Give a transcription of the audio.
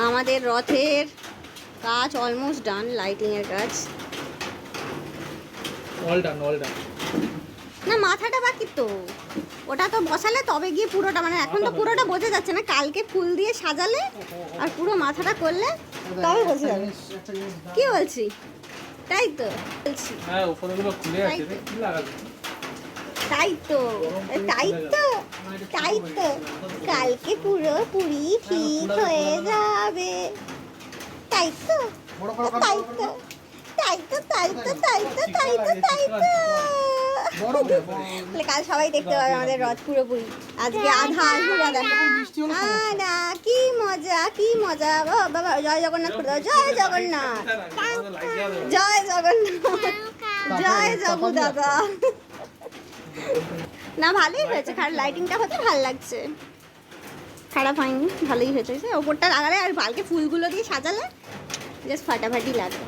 আমাদের রথের কাজ অলমোস্ট ডান, লাইটিং এর কাজ অল ডান না, মাথাটা বাকি তো, ওটা তো বসালে তবে গিয়ে পুরোটা, মানে এখন তো পুরোটা বোঝা যাচ্ছে না, কালকে ফুল দিয়ে সাজালে আর পুরো মাথাটা করলে তবে বোঝা যাবে। কি বলছি, তাই তো বলছি, হ্যাঁ উপরগুলো খুলে আছে রে, কি লাগাবে? তাই তো তাই তো তাই তো কালকে পুরোপুরি ঠিক হয়ে যাবে, তাই তো তাই তো তাই তো তাই তো তাই তো তাই তো তাই তো কাল সবাই দেখতে পাবে আমাদের রথ পুরোপুরি। আজকে আধা আসবে দাদা। না কি মজা কি মজা, বাবা জয় জগন্নাথ করে দাও, জয় জগন্নাথ জয় জগন্নাথ জয় জগু দাদা। না ভালোই হয়েছে, খারাপ লাইটিংটা হতে ভালো লাগছে, খারাপ হয়নি, ভালোই হয়েছে। ওপরটা লাগালে আর কালকে ফুলগুলো দিয়ে সাজালে জাস্ট ফাটাফাটি লাগবে।